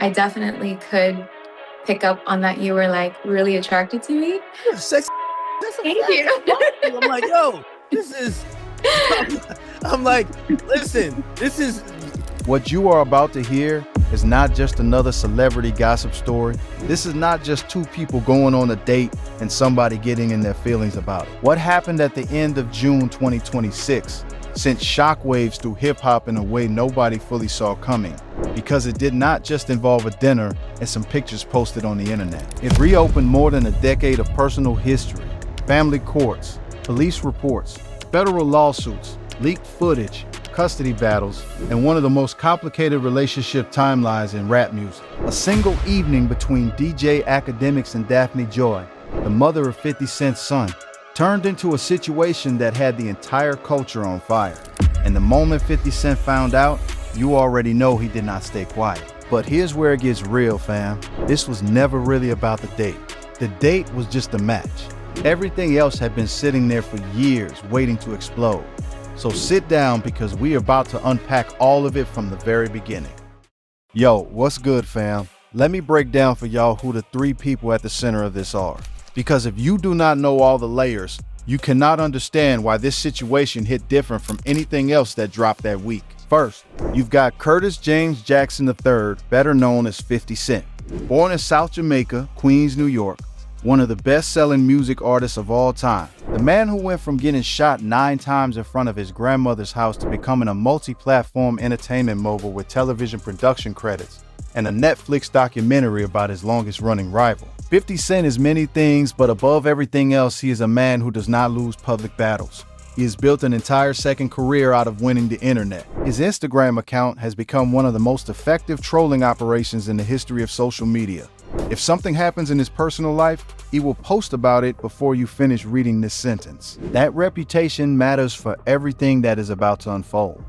I definitely could pick up on that you were like really attracted to me. You're sexy. That's a Thank fact. you. I'm like, yo, this is. I'm like, listen, this is. What you are about to hear is not just another celebrity gossip story. This is not just two people going on a date and somebody getting in their feelings about it. What happened at the end of June 2026 sent shockwaves through hip-hop in a way nobody fully saw coming, because it did not just involve a dinner and some pictures posted on the internet. It reopened more than a decade of personal history, family courts, police reports, federal lawsuits, leaked footage, custody battles, and one of the most complicated relationship timelines in rap music. A single evening between DJ Akademics and Daphne Joy, the mother of 50 Cent's son, turned into a situation that had the entire culture on fire. And the moment 50 Cent found out, you already know he did not stay quiet. But here's where it gets real, fam. This was never really about the date. The date was just a match. Everything else had been sitting there for years, waiting to explode. So sit down, because we are about to unpack all of it from the very beginning. Yo, what's good, fam? Let me break down for y'all who the three people at the center of this are. Because if you do not know all the layers, you cannot understand why this situation hit different from anything else that dropped that week. First, you've got Curtis James Jackson III, better known as 50 Cent. Born in South Jamaica, Queens, New York, one of the best-selling music artists of all time. The man who went from getting shot 9 times in front of his grandmother's house to becoming a multi-platform entertainment mogul with television production credits and a Netflix documentary about his longest-running rival. 50 Cent is many things, but above everything else, he is a man who does not lose public battles. He has built an entire second career out of winning the internet. His Instagram account has become one of the most effective trolling operations in the history of social media. If something happens in his personal life, he will post about it before you finish reading this sentence. That reputation matters for everything that is about to unfold.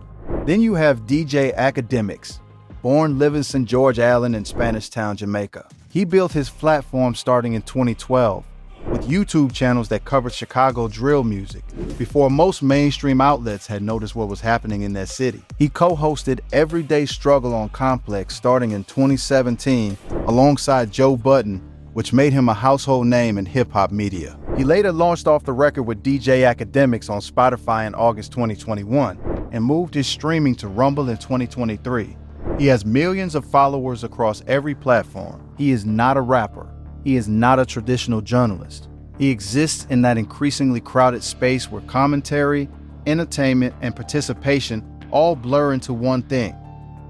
Then you have DJ Akademics, born Livingston George Allen in Spanish Town, Jamaica. He built his platform starting in 2012 with YouTube channels that covered Chicago drill music before most mainstream outlets had noticed what was happening in that city. He co-hosted Everyday Struggle on Complex starting in 2017 alongside Joe Budden, which made him a household name in hip-hop media. He later launched off the record with DJ Akademics on Spotify in August 2021 and moved his streaming to Rumble in 2023. He has millions of followers across every platform. He is not a rapper. He is not a traditional journalist. He exists in that increasingly crowded space where commentary, entertainment, and participation all blur into one thing.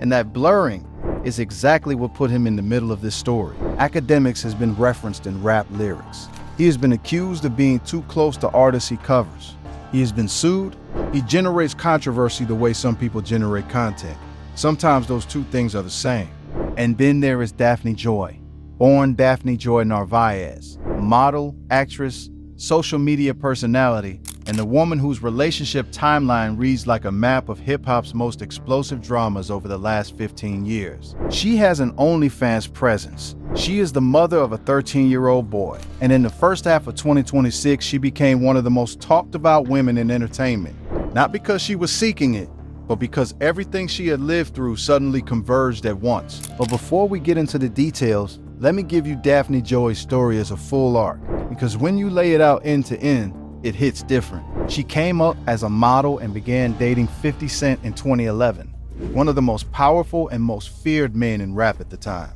And that blurring is exactly what put him in the middle of this story. Akademics has been referenced in rap lyrics. He has been accused of being too close to artists he covers. He has been sued. He generates controversy the way some people generate content. Sometimes those two things are the same. And then there is Daphne Joy. Born Daphne Joy Narvaez, model, actress, social media personality, and the woman whose relationship timeline reads like a map of hip-hop's most explosive dramas over the last 15 years. She has an OnlyFans presence. She is the mother of a 13-year-old boy, and in the first half of 2026, she became one of the most talked about women in entertainment. Not because she was seeking it, but because everything she had lived through suddenly converged at once. But before we get into the details, let me give you Daphne Joy's story as a full arc, because when you lay it out end to end, it hits different. She came up as a model and began dating 50 Cent in 2011, one of the most powerful and most feared men in rap at the time.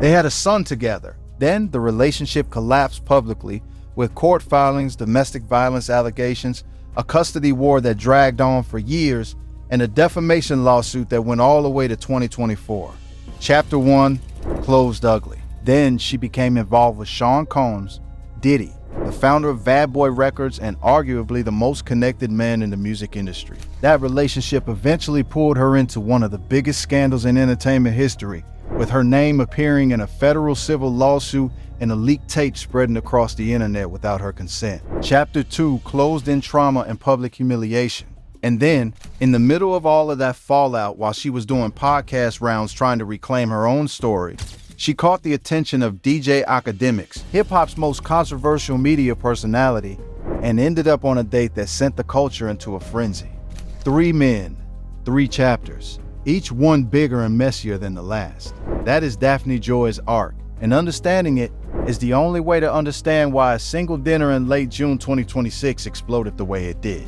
They had a son together. Then the relationship collapsed publicly with court filings, domestic violence allegations, a custody war that dragged on for years, and a defamation lawsuit that went all the way to 2024. Chapter 1 closed ugly. Then she became involved with Sean Combs, Diddy, the founder of Bad Boy Records and arguably the most connected man in the music industry. That relationship eventually pulled her into one of the biggest scandals in entertainment history, with her name appearing in a federal civil lawsuit and a leaked tape spreading across the internet without her consent. Chapter 2 closed in trauma and public humiliation. And then, in the middle of all of that fallout, while she was doing podcast rounds trying to reclaim her own story, she caught the attention of DJ Akademics, hip-hop's most controversial media personality, and ended up on a date that sent the culture into a frenzy. 3 men, 3 chapters. each one bigger and messier than the last. That is Daphne Joy's arc, and understanding it is the only way to understand why a single dinner in late June 2026 exploded the way it did.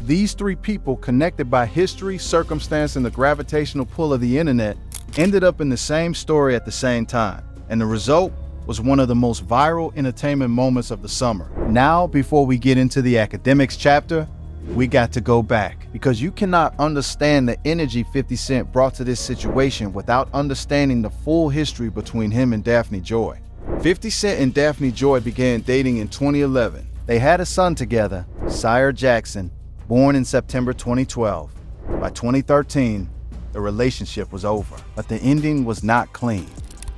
These three people, connected by history, circumstance, and the gravitational pull of the internet, ended up in the same story at the same time, and the result was one of the most viral entertainment moments of the summer. Now, before we get into the Akademics chapter, we got to go back, because you cannot understand the energy 50 Cent brought to this situation without understanding the full history between him and Daphne Joy. 50 Cent and Daphne Joy began dating in 2011. They had a son together, Sire Jackson, born in September 2012. By 2013, the relationship was over, but the ending was not clean.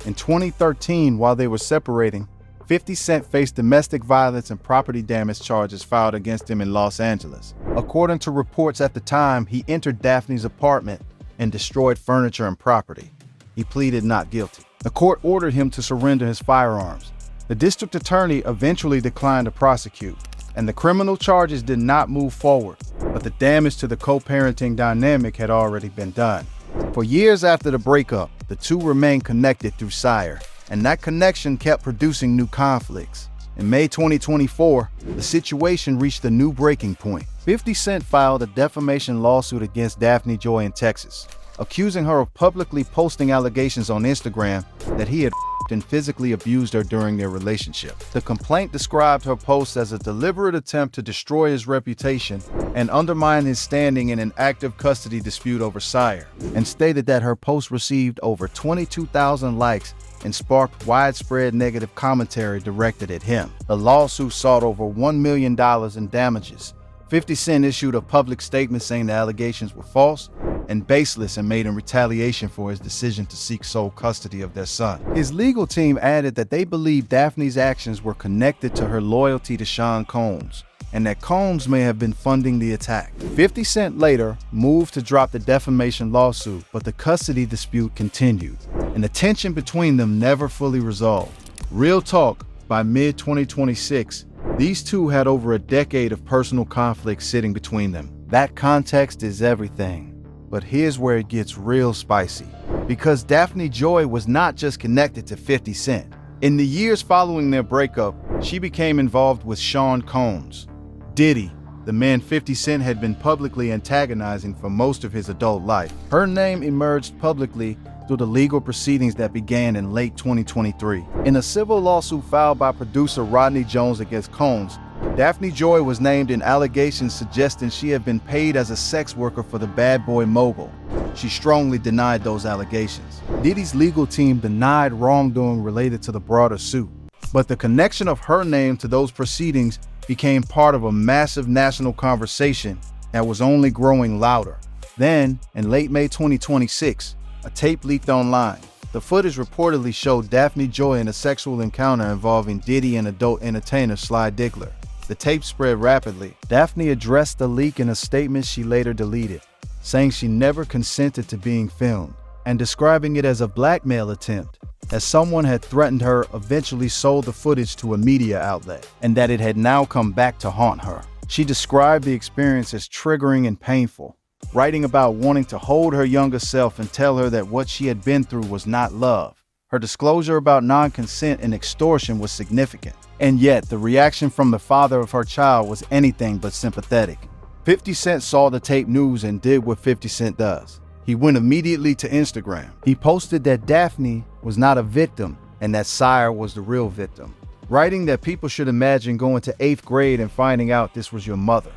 In 2013, while they were separating, 50 Cent faced domestic violence and property damage charges filed against him in Los Angeles. According to reports at the time, he entered Daphne's apartment and destroyed furniture and property. He pleaded not guilty. The court ordered him to surrender his firearms. The district attorney eventually declined to prosecute, and the criminal charges did not move forward, but the damage to the co-parenting dynamic had already been done. For years after the breakup, the two remained connected through Sire, and that connection kept producing new conflicts. In May 2024, the situation reached a new breaking point. 50 Cent filed a defamation lawsuit against Daphne Joy in Texas, accusing her of publicly posting allegations on Instagram that he had and physically abused her during their relationship. The complaint described her posts as a deliberate attempt to destroy his reputation and undermine his standing in an active custody dispute over Sire, and stated that her post received over 22,000 likes and sparked widespread negative commentary directed at him. The lawsuit sought over $1 million in damages. 50 Cent issued a public statement saying the allegations were false and baseless and made in retaliation for his decision to seek sole custody of their son. His legal team added that they believed Daphne's actions were connected to her loyalty to Sean Combs, and that Combs may have been funding the attack. 50 Cent later moved to drop the defamation lawsuit, but the custody dispute continued, and the tension between them never fully resolved. Real talk, by mid-2026, these two had over a decade of personal conflict sitting between them. That context is everything. But here's where it gets real spicy, because Daphne Joy was not just connected to 50 Cent. In the years following their breakup, she became involved with Sean Combs, Diddy, the man 50 Cent had been publicly antagonizing for most of his adult life. Her name emerged publicly through the legal proceedings that began in late 2023. In a civil lawsuit filed by producer Rodney Jones against Combs, Daphne Joy was named in allegations suggesting she had been paid as a sex worker for the Bad Boy mogul. She strongly denied those allegations. Diddy's legal team denied wrongdoing related to the broader suit, but the connection of her name to those proceedings became part of a massive national conversation that was only growing louder. Then, in late May 2026, a tape leaked online. The footage reportedly showed Daphne Joy in a sexual encounter involving Diddy and adult entertainer Sly Diggler. The tape spread rapidly. Daphne addressed the leak in a statement she later deleted, saying she never consented to being filmed, and describing it as a blackmail attempt, as someone had threatened her, eventually sold the footage to a media outlet, and that it had now come back to haunt her. She described the experience as triggering and painful, writing about wanting to hold her younger self and tell her that what she had been through was not love. Her disclosure about non-consent and extortion was significant, and yet the reaction from the father of her child was anything but sympathetic. 50 Cent saw the tape news and did what 50 Cent does. He went immediately to Instagram. He posted that Daphne was not a victim and that Sire was the real victim, writing that people should imagine going to 8th grade and finding out this was your mother.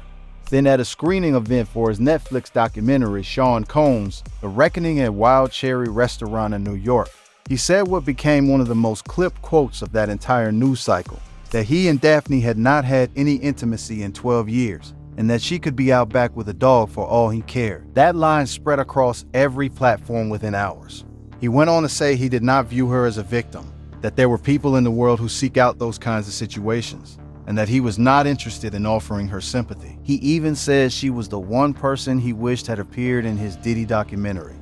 Then at a screening event for his Netflix documentary, Sean Combs, The Reckoning at Wild Cherry Restaurant in New York, he said what became one of the most clipped quotes of that entire news cycle, that he and Daphne had not had any intimacy in 12 years, and that she could be out back with a dog for all he cared. That line spread across every platform within hours. He went on to say he did not view her as a victim, that there were people in the world who seek out those kinds of situations, and that he was not interested in offering her sympathy. He even said she was the one person he wished had appeared in his Diddy documentary.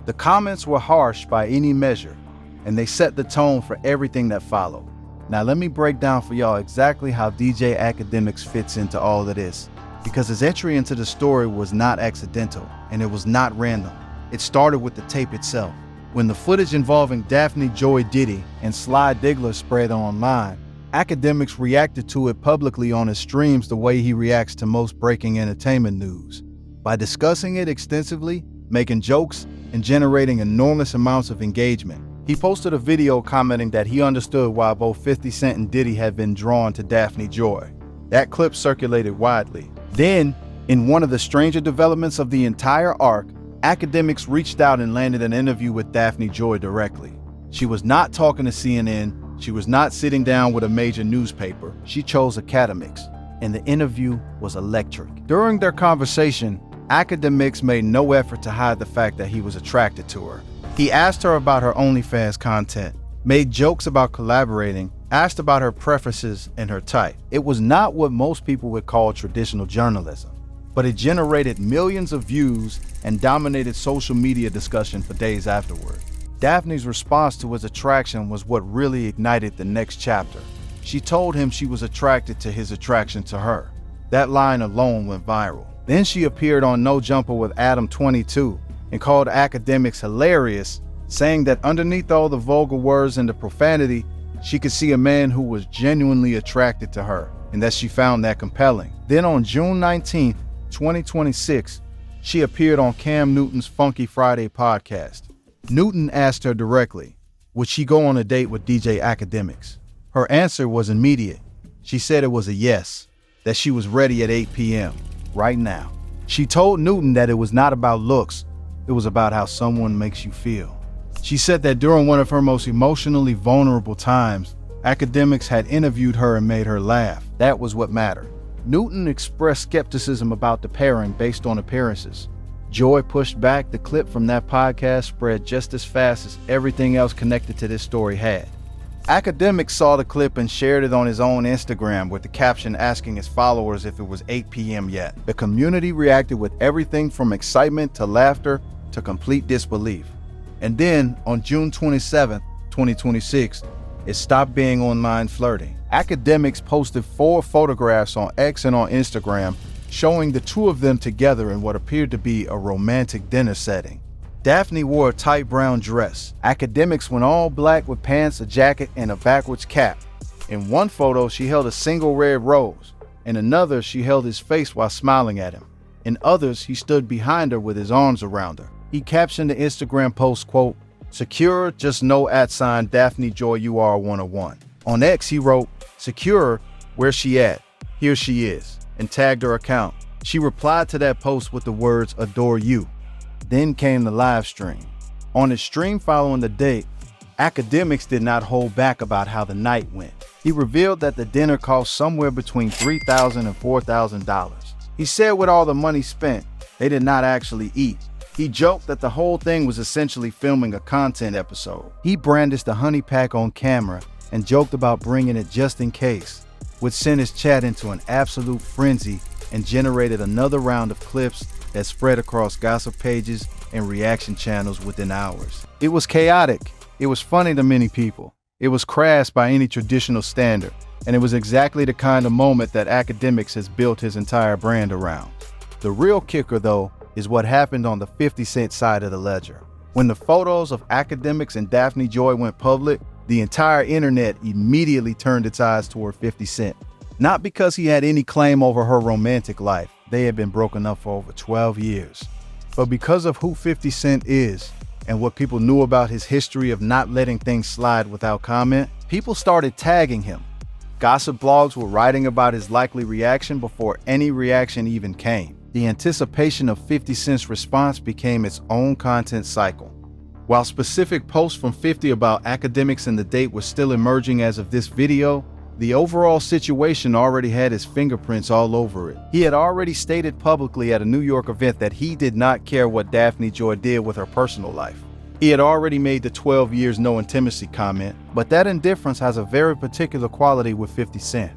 The comments were harsh by any measure, and they set the tone for everything that followed. Now let me break down for y'all exactly how DJ Akademics fits into all of this, because his entry into the story was not accidental, and it was not random. It started with the tape itself. When the footage involving Daphne Joy Diddy and Sly Diggler spread online, Akademiks reacted to it publicly on his streams the way he reacts to most breaking entertainment news, by discussing it extensively, making jokes, and generating enormous amounts of engagement. He posted a video commenting that he understood why both 50 Cent and Diddy had been drawn to Daphne Joy. That clip circulated widely. Then, in one of the stranger developments of the entire arc, Akademiks reached out and landed an interview with Daphne Joy directly. She was not talking to CNN, she was not sitting down with a major newspaper. She chose Akademiks, and the interview was electric. During their conversation, Akademiks made no effort to hide the fact that he was attracted to her. He asked her about her OnlyFans content, made jokes about collaborating, asked about her preferences and her type. It was not what most people would call traditional journalism, but it generated millions of views and dominated social media discussion for days afterward. Daphne's response to his attraction was what really ignited the next chapter. She told him she was attracted to his attraction to her. That line alone went viral. Then she appeared on No Jumper with Adam 22 and called Akademiks hilarious, saying that underneath all the vulgar words and the profanity, she could see a man who was genuinely attracted to her, and that she found that compelling. Then on June 19, 2026, she appeared on Cam Newton's Funky Friday podcast. Newton asked her directly, would she go on a date with DJ Akademiks? Her answer was immediate. She said it was a yes, that she was ready at 8 p.m., right now. She told Newton that it was not about looks, it was about how someone makes you feel. She said that during one of her most emotionally vulnerable times, Akademiks had interviewed her and made her laugh. That was what mattered. Newton expressed skepticism about the pairing based on appearances. Joy pushed back. The clip from that podcast spread just as fast as everything else connected to this story had. Akademiks saw the clip and shared it on his own Instagram with the caption asking his followers if it was 8 p.m. yet. The community reacted with everything from excitement to laughter to complete disbelief. And then, on June 27, 2026, it stopped being online flirting. Akademiks posted 4 photographs on X and on Instagram showing the two of them together in what appeared to be a romantic dinner setting. Daphne wore a tight brown dress. Akademiks went all black with pants, a jacket, and a backwards cap. In one photo, she held a single red rose. In another, she held his face while smiling at him. In others, he stood behind her with his arms around her. He captioned the Instagram post, quote, "Secure, just know @ Daphne Joy UR101. On X, he wrote, "Secure, where she at? Here she is," and tagged her account. She replied to that post with the words, "Adore you." Then came the live stream. On his stream following the date, Akademiks did not hold back about how the night went. He revealed that the dinner cost somewhere between $3,000 and $4,000. He said with all the money spent, they did not actually eat. He joked that the whole thing was essentially filming a content episode. He brandished the honey pack on camera and joked about bringing it just in case, which sent his chat into an absolute frenzy and generated another round of clips that spread across gossip pages and reaction channels within hours. It was chaotic. It was funny to many people. It was crass by any traditional standard, and it was exactly the kind of moment that Akademiks has built his entire brand around. The real kicker, though, is what happened on the 50 Cent side of the ledger. When the photos of Akademiks and Daphne Joy went public, the entire internet immediately turned its eyes toward 50 Cent. Not because he had any claim over her romantic life, they had been broken up for over 12 years, but because of who 50 Cent is and what people knew about his history of not letting things slide without comment, people started tagging him. Gossip blogs were writing about his likely reaction before any reaction even came. The anticipation of 50 Cent's response became its own content cycle. While specific posts from 50 about Akademiks and the date were still emerging as of this video, the overall situation already had his fingerprints all over it. He had already stated publicly at a New York event that he did not care what Daphne Joy did with her personal life. He had already made the 12 years no intimacy comment, but that indifference has a very particular quality with 50 Cent.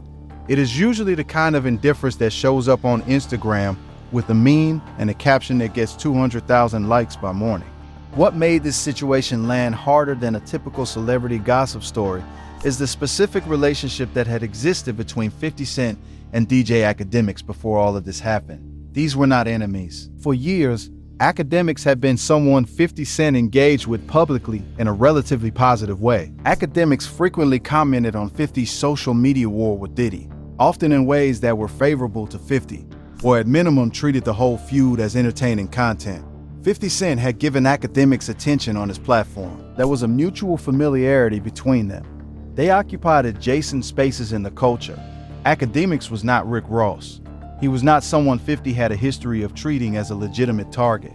It is usually the kind of indifference that shows up on Instagram with a meme and a caption that gets 200,000 likes by morning. What made this situation land harder than a typical celebrity gossip story is the specific relationship that had existed between 50 Cent and DJ Akademiks before all of this happened. These were not enemies. For years, Akademics had been someone 50 Cent engaged with publicly in a relatively positive way. Akademics frequently commented on 50's social media war with Diddy, often in ways that were favorable to 50, or at minimum treated the whole feud as entertaining content. 50 Cent had given Akademics attention on his platform. There was a mutual familiarity between them. They occupied adjacent spaces in the culture. Akademics was not Rick Ross. He was not someone 50 had a history of treating as a legitimate target.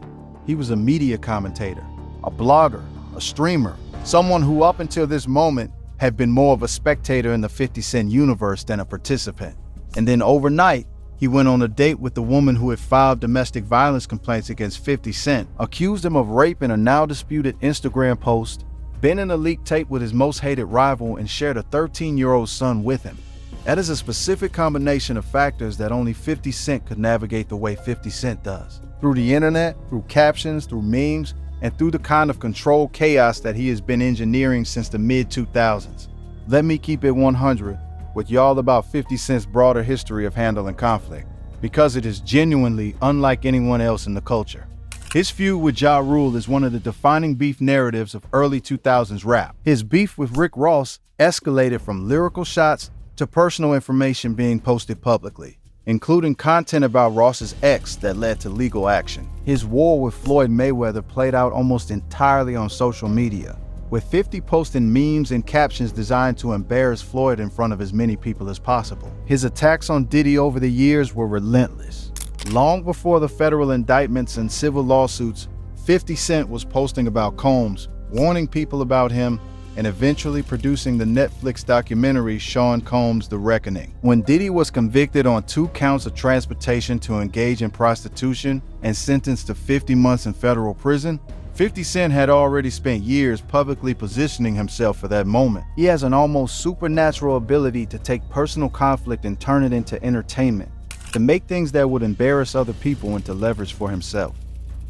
He was a media commentator, a blogger, a streamer, someone who up until this moment had been more of a spectator in the 50 Cent universe than a participant. And then overnight, he went on a date with the woman who had filed domestic violence complaints against 50 Cent, accused him of rape in a now disputed Instagram post, been in a leaked tape with his most hated rival, and shared a 13-year-old son with him. That is a specific combination of factors that only 50 Cent could navigate the way 50 Cent does. Through the internet, through captions, through memes, and through the kind of controlled chaos that he has been engineering since the mid-2000s. Let me keep it 100 with y'all about 50 Cent's broader history of handling conflict, because it is genuinely unlike anyone else in the culture. His feud with Ja Rule is one of the defining beef narratives of early 2000s rap. His beef with Rick Ross escalated from lyrical shots to personal information being posted publicly, including content about Ross's ex that led to legal action. His war with Floyd Mayweather played out almost entirely on social media, with 50 posting memes and captions designed to embarrass Floyd in front of as many people as possible. His attacks on Diddy over the years were relentless. Long before the federal indictments and civil lawsuits, 50 Cent was posting about Combs, warning people about him, and eventually producing the Netflix documentary Sean Combs: The Reckoning. When Diddy was convicted on 2 counts of transportation to engage in prostitution and sentenced to 50 months in federal prison, 50 Cent had already spent years publicly positioning himself for that moment. He has an almost supernatural ability to take personal conflict and turn it into entertainment, to make things that would embarrass other people into leverage for himself.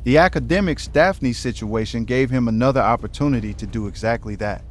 The Akademics Daphne situation gave him another opportunity to do exactly that.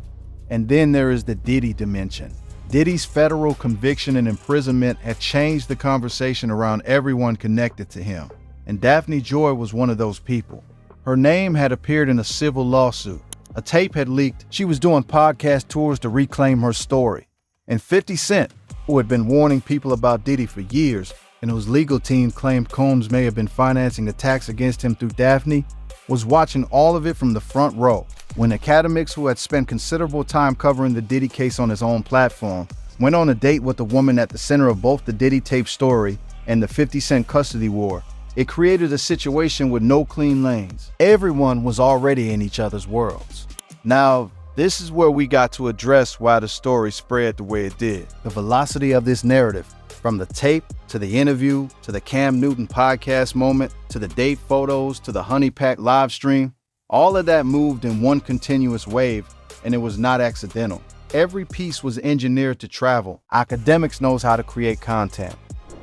And then there is the Diddy dimension. Diddy's federal conviction and imprisonment had changed the conversation around everyone connected to him, and Daphne Joy was one of those people. Her name had appeared in a civil lawsuit. A tape had leaked. She was doing podcast tours to reclaim her story. And 50 Cent, who had been warning people about Diddy for years, and whose legal team claimed Combs may have been financing attacks against him through Daphne, was watching all of it from the front row. When Akademics, who had spent considerable time covering the Diddy case on his own platform, went on a date with the woman at the center of both the Diddy tape story and the 50 Cent custody war, it created a situation with no clean lanes. Everyone was already in each other's worlds. Now, this is where we got to address why the story spread the way it did. The velocity of this narrative, from the tape to the interview to the Cam Newton podcast moment to the date photos to the Honey Pack live stream, all of that moved in one continuous wave, and it was not accidental. Every piece was engineered to travel. Akademics knows how to create content.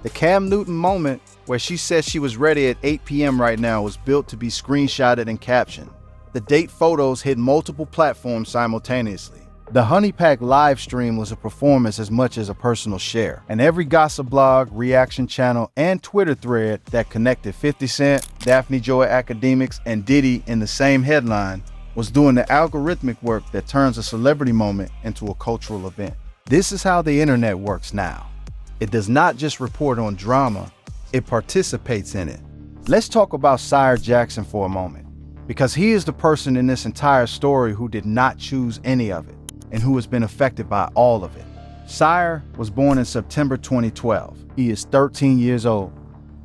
The Cam Newton moment, where she says she was ready at 8 p.m. right now, was built to be screenshotted and captioned. The date photos hit multiple platforms simultaneously. The Honey Pack live stream was a performance as much as a personal share, and every gossip blog, reaction channel, and Twitter thread that connected 50 Cent, Daphne Joy Akademics, and Diddy in the same headline was doing the algorithmic work that turns a celebrity moment into a cultural event. This is how the internet works now. It does not just report on drama, it participates in it. Let's talk about Sire Jackson for a moment, because he is the person in this entire story who did not choose any of it, and who has been affected by all of it. Sire was born in September 2012. He is 13 years old.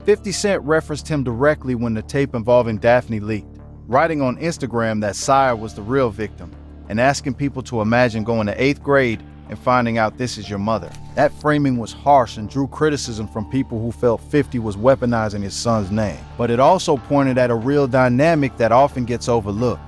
50 Cent referenced him directly when the tape involving Daphne leaked, writing on Instagram that Sire was the real victim, and asking people to imagine going to 8th grade and finding out this is your mother. That framing was harsh and drew criticism from people who felt 50 was weaponizing his son's name. But it also pointed at a real dynamic that often gets overlooked.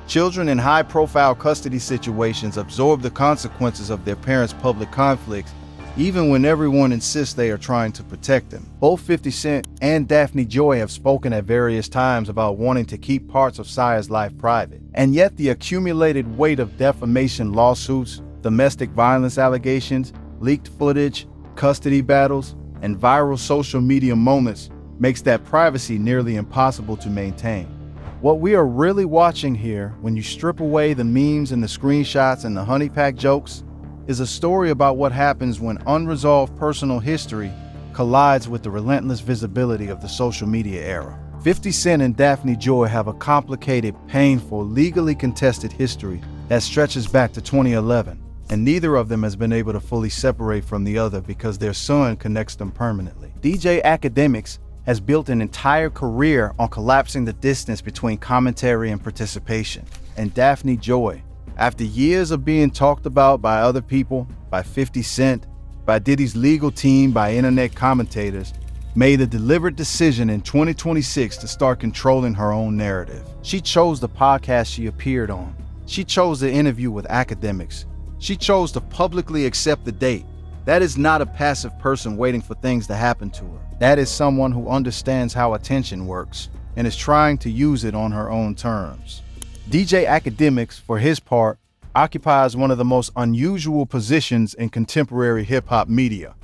Children in high-profile custody situations absorb the consequences of their parents' public conflicts, even when everyone insists they are trying to protect them. Both 50 Cent and Daphne Joy have spoken at various times about wanting to keep parts of Sire's life private. And yet the accumulated weight of defamation lawsuits, domestic violence allegations, leaked footage, custody battles, and viral social media moments makes that privacy nearly impossible to maintain. What we are really watching here, when you strip away the memes and the screenshots and the honey pack jokes, is a story about what happens when unresolved personal history collides with the relentless visibility of the social media era. 50 Cent and Daphne Joy have a complicated, painful, legally contested history that stretches back to 2011, and neither of them has been able to fully separate from the other because their son connects them permanently. DJ Akademics has built an entire career on collapsing the distance between commentary and participation. And Daphne Joy, after years of being talked about by other people, by 50 Cent, by Diddy's legal team, by internet commentators, made a deliberate decision in 2026 to start controlling her own narrative. She chose the podcast she appeared on. She chose the interview with Akademics. She chose to publicly accept the date. That is not a passive person waiting for things to happen to her. That is someone who understands how attention works and is trying to use it on her own terms. DJ Akademics, for his part, occupies one of the most unusual positions in contemporary hip-hop media.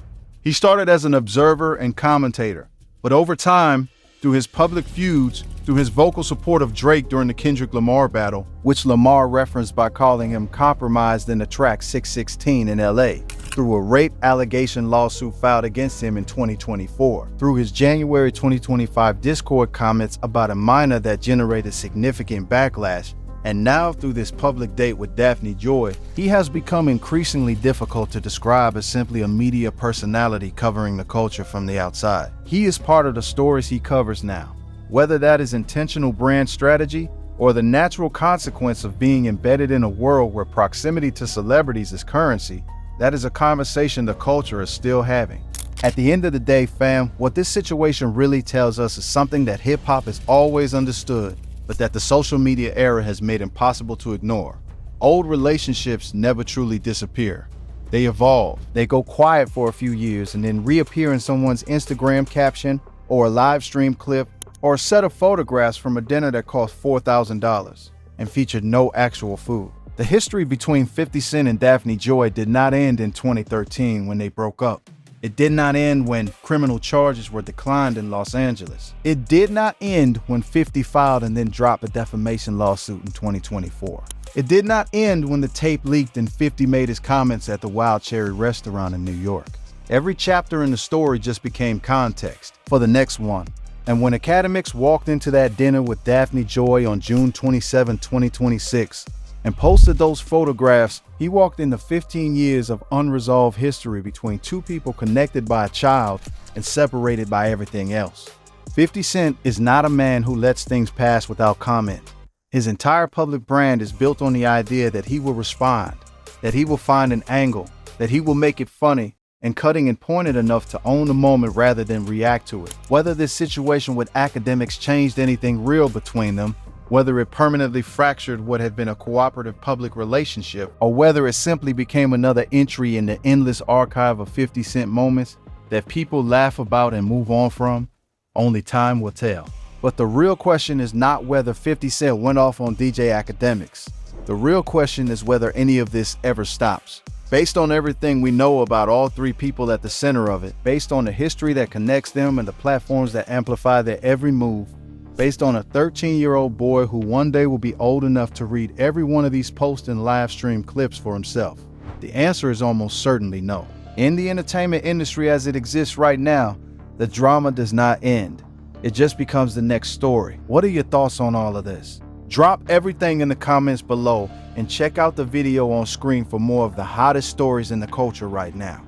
He started as an observer and commentator, but over time, through his public feuds, through his vocal support of Drake during the Kendrick Lamar battle, which Lamar referenced by calling him compromised in the track 616 in LA, through a rape allegation lawsuit filed against him in 2024, through his January 2025 Discord comments about a minor that generated significant backlash, and now through this public date with Daphne Joy, he has become increasingly difficult to describe as simply a media personality covering the culture from the outside. He is part of the stories he covers now. Whether that is intentional brand strategy or the natural consequence of being embedded in a world where proximity to celebrities is currency, that is a conversation the culture is still having. At the end of the day, fam, what this situation really tells us is something that hip-hop has always understood, but that the social media era has made impossible to ignore. Old relationships never truly disappear. They evolve. They go quiet for a few years and then reappear in someone's Instagram caption or a live stream clip or a set of photographs from a dinner that cost $4,000 and featured no actual food. The history between 50 Cent and Daphne Joy did not end in 2013 when they broke up. It did not end when criminal charges were declined in Los Angeles. It did not end when 50 filed and then dropped a defamation lawsuit in 2024. It did not end when the tape leaked and 50 made his comments at the Wild Cherry restaurant in New York. Every chapter in the story just became context for the next one. And when Akademics walked into that dinner with Daphne Joy on June 27, 2026, and posted those photographs, he walked into 15 years of unresolved history between two people connected by a child and separated by everything else. 50 Cent is not a man who lets things pass without comment. His entire public brand is built on the idea that he will respond, that he will find an angle, that he will make it funny and cutting and pointed enough to own the moment rather than react to it. Whether this situation with Akademics changed anything real between them, whether it permanently fractured what had been a cooperative public relationship, or whether it simply became another entry in the endless archive of 50 Cent moments that people laugh about and move on from, only time will tell. But the real question is not whether 50 Cent went off on DJ Akademics. The real question is whether any of this ever stops. Based on everything we know about all three people at the center of it, based on the history that connects them and the platforms that amplify their every move, based on a 13-year-old boy who one day will be old enough to read every one of these post and live stream clips for himself? The answer is almost certainly no. In the entertainment industry as it exists right now, the drama does not end. It just becomes the next story. What are your thoughts on all of this? Drop everything in the comments below and check out the video on screen for more of the hottest stories in the culture right now.